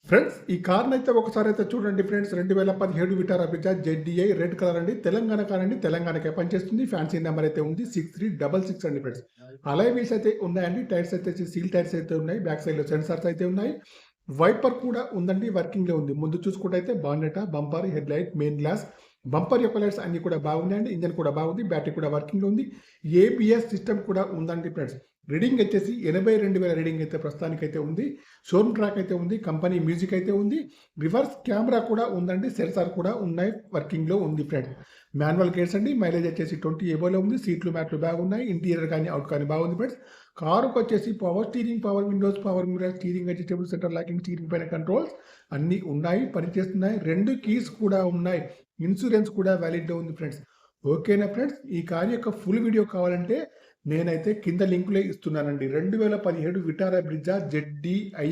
Friends ఈ కార్ని అయితే ఒకసారి అయితే చూడండి friends 2017 Vitara Brezza ZDi red colour అండి. తెలంగాణ కార్ అండి. తెలంగాణకే పనిచేస్తుంది. ఫ్యాన్సీ నెంబర్ అయితే ఉంది 6366 అండి ఫ్రెండ్స్. అలాయ్ వీల్స్ అయితే ఉన్నాయండి. టైర్స్ అయితే సీల్ టైర్స్ అయితే ఉన్నాయి. బ్యాక్ సైడ్ లో సెన్సార్స్ అయితే ఉన్నాయి. వైపర్ కూడా ఉందండి, వర్కింగ్ లో ఉంది. ముందు చూసుకుంటే అయితే bonnet, bumper, head light, main glass, bumper యొక్క లైట్స్ అన్ని కూడా బాగున్నాయండి. ఇంజన్ కూడా బాగుంది. బ్యాటరీ కూడా వర్కింగ్ లో ఉంది. ఏబిఎస్ సిస్టమ్ కూడా ఉందండి ఫ్రెండ్స్. రీడింగ్ వచ్చేసి 82,000 రీడింగ్ అయితే ప్రస్తుతానికి అయితే ఉంది. షోరూమ్ ట్రాక్ అయితే ఉంది. కంపెనీ మ్యూజిక్ అయితే ఉంది. రివర్స్ కెమెరా కూడా ఉందండి. సెన్సార్ కూడా ఉన్నాయి, వర్కింగ్ లో ఉంది ఫ్రెండ్స్. మాన్యువల్ గేర్స్ అండి. మైలేజ్ వచ్చేసి 20 ఎబోలో ఉంది. సీట్లు మ్యాట్లు బాగున్నాయి. ఇంటీరియర్ కానీ అవుట్ కానీ బాగుంది ఫ్రెండ్స్. కారుకు వచ్చేసి power steering, power Windows, power mirror, steering adjustable centre locking, steering పైన కంట్రోల్స్ అన్ని ఉన్నాయి, పనిచేస్తున్నాయి. 2 కీస్ కూడా ఉన్నాయి. ఇన్సూరెన్స్ కూడా వ్యాలిడ్ ఉంది ఫ్రెండ్స్. ఓకేనా ఫ్రెండ్స్, ఈ కార్ యొక్క ఫుల్ వీడియో కావాలంటే నేనైతే కింద లింకులే ఇస్తున్నానండి. 2017 విటారా బ్రిజా జెడ్డీఐ